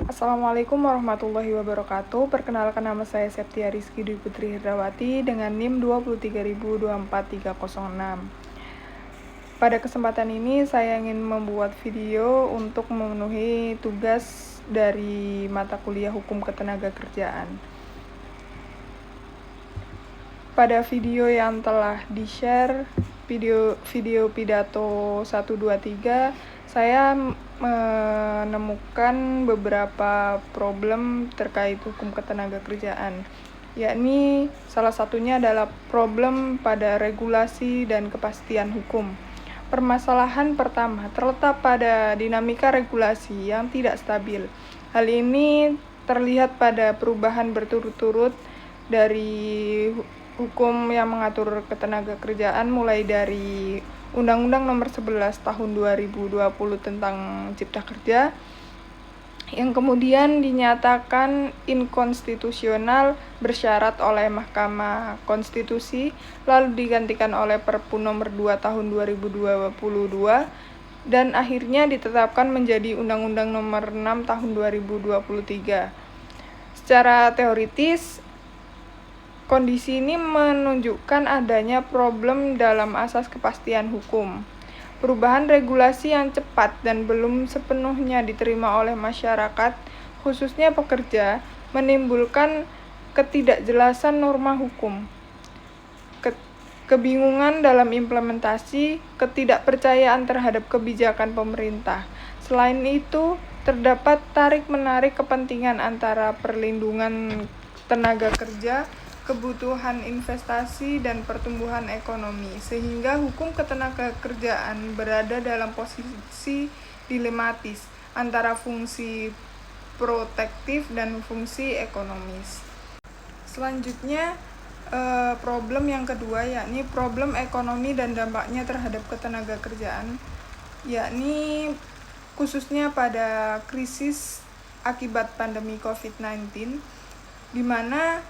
Assalamualaikum warahmatullahi wabarakatuh. Perkenalkan, nama saya Septia Rizky Dwi Putri Hidrawati dengan NIM 230024306. Pada kesempatan ini saya ingin membuat video untuk memenuhi tugas dari mata kuliah Hukum Ketenagakerjaan. Pada video yang telah di-share, video pidato 123, saya menemukan beberapa problem terkait hukum ketenagakerjaan, yakni salah satunya adalah problem pada regulasi dan kepastian hukum. Permasalahan pertama terletak pada dinamika regulasi yang tidak stabil. Hal ini terlihat pada perubahan berturut-turut dari hukum yang mengatur ketenagakerjaan, mulai dari Undang-Undang Nomor 11 Tahun 2020 tentang Cipta Kerja yang kemudian dinyatakan inkonstitusional bersyarat oleh Mahkamah Konstitusi, lalu digantikan oleh Perpu Nomor 2 Tahun 2022 dan akhirnya ditetapkan menjadi Undang-Undang Nomor 6 Tahun 2023. Secara teoritis, kondisi ini menunjukkan adanya problem dalam asas kepastian hukum. Perubahan regulasi yang cepat dan belum sepenuhnya diterima oleh masyarakat, khususnya pekerja, menimbulkan ketidakjelasan norma hukum, kebingungan dalam implementasi, ketidakpercayaan terhadap kebijakan pemerintah. Selain itu, terdapat tarik-menarik kepentingan antara perlindungan tenaga kerja, kebutuhan investasi, dan pertumbuhan ekonomi, sehingga hukum ketenagakerjaan berada dalam posisi dilematis antara fungsi protektif dan fungsi ekonomis. Selanjutnya, problem yang kedua, yakni problem ekonomi dan dampaknya terhadap ketenagakerjaan, yakni khususnya pada krisis akibat pandemi COVID-19, di mana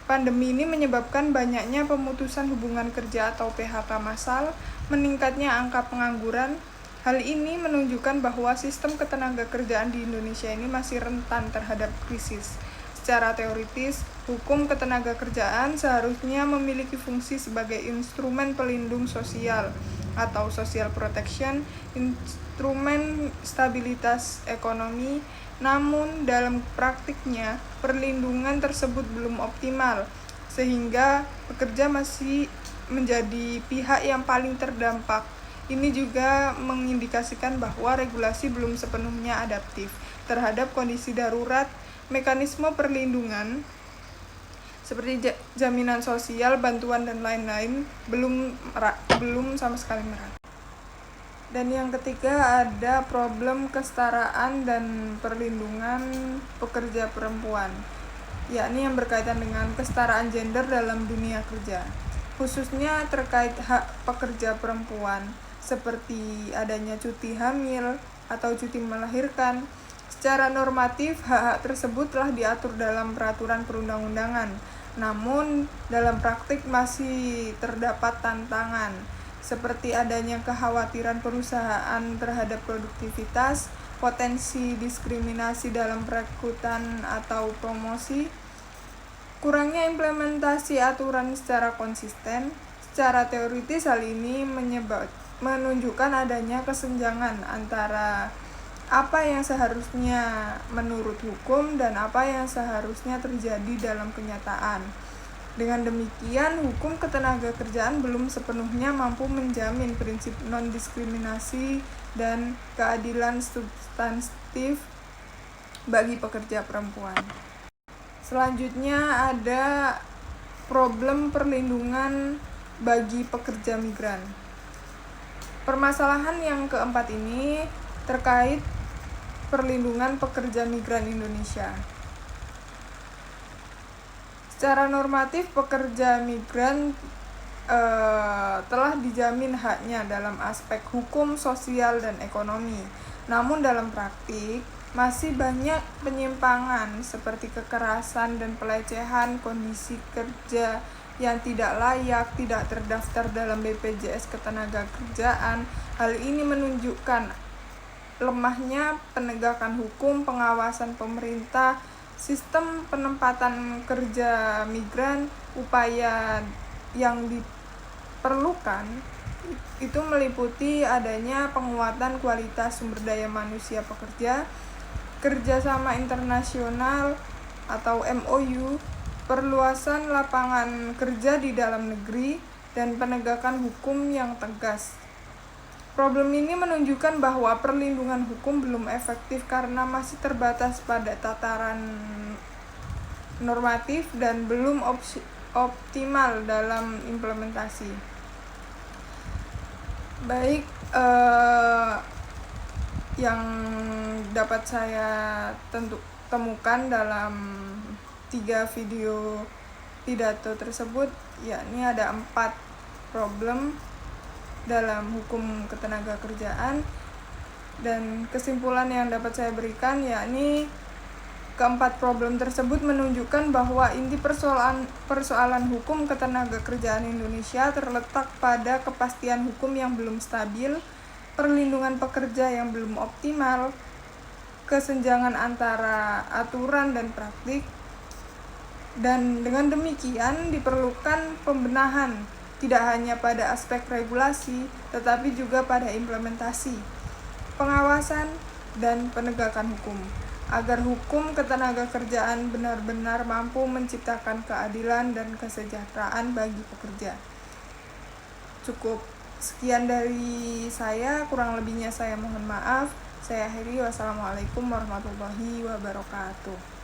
pandemi ini menyebabkan banyaknya pemutusan hubungan kerja atau PHK massal, meningkatnya angka pengangguran. Hal ini menunjukkan bahwa sistem ketenagakerjaan di Indonesia ini masih rentan terhadap krisis. Secara teoritis, hukum ketenagakerjaan seharusnya memiliki fungsi sebagai instrumen pelindung sosial atau social protection, instrumen stabilitas ekonomi. Namun dalam praktiknya, perlindungan tersebut belum optimal, sehingga pekerja masih menjadi pihak yang paling terdampak. Ini juga mengindikasikan bahwa regulasi belum sepenuhnya adaptif terhadap kondisi darurat. Mekanisme perlindungan seperti jaminan sosial, bantuan, dan lain-lain belum sama sekali merata. Dan yang ketiga, ada problem kesetaraan dan perlindungan pekerja perempuan, yakni yang berkaitan dengan kesetaraan gender dalam dunia kerja, khususnya terkait hak pekerja perempuan, seperti adanya cuti hamil atau cuti melahirkan. Secara normatif, hak-hak tersebut telah diatur dalam peraturan perundang-undangan, namun dalam praktik masih terdapat tantangan, seperti adanya kekhawatiran perusahaan terhadap produktivitas, potensi diskriminasi dalam perekrutan atau promosi, kurangnya implementasi aturan secara konsisten. Secara teoritis, hal ini menunjukkan adanya kesenjangan antara apa yang seharusnya menurut hukum dan apa yang seharusnya terjadi dalam kenyataan. Dengan demikian, hukum ketenagakerjaan belum sepenuhnya mampu menjamin prinsip non-diskriminasi dan keadilan substantif bagi pekerja perempuan. Selanjutnya, ada problem perlindungan bagi pekerja migran. Permasalahan yang keempat ini terkait perlindungan pekerja migran Indonesia. Secara normatif, pekerja migran telah dijamin haknya dalam aspek hukum, sosial, dan ekonomi. Namun dalam praktik, masih banyak penyimpangan seperti kekerasan dan pelecehan, kondisi kerja yang tidak layak, tidak terdaftar dalam BPJS Ketenagakerjaan. Hal ini menunjukkan lemahnya penegakan hukum, pengawasan pemerintah, sistem penempatan kerja migran. Upaya yang diperlukan itu meliputi adanya penguatan kualitas sumber daya manusia pekerja, kerjasama internasional atau MOU, perluasan lapangan kerja di dalam negeri, dan penegakan hukum yang tegas. Problem ini menunjukkan bahwa perlindungan hukum belum efektif karena masih terbatas pada tataran normatif dan belum optimal dalam implementasi. Baik, yang dapat saya temukan dalam 3 video pidato tersebut, yakni ada 4 problem dalam hukum ketenagakerjaan, dan kesimpulan yang dapat saya berikan yakni keempat problem tersebut menunjukkan bahwa inti persoalan hukum ketenagakerjaan Indonesia terletak pada kepastian hukum yang belum stabil, perlindungan pekerja yang belum optimal, kesenjangan antara aturan dan praktik, dan dengan demikian diperlukan pembenahan tidak hanya pada aspek regulasi, tetapi juga pada implementasi, pengawasan, dan penegakan hukum, agar hukum ketenagakerjaan benar-benar mampu menciptakan keadilan dan kesejahteraan bagi pekerja. Cukup sekian dari saya, kurang lebihnya saya mohon maaf. Saya akhiri, wassalamualaikum warahmatullahi wabarakatuh.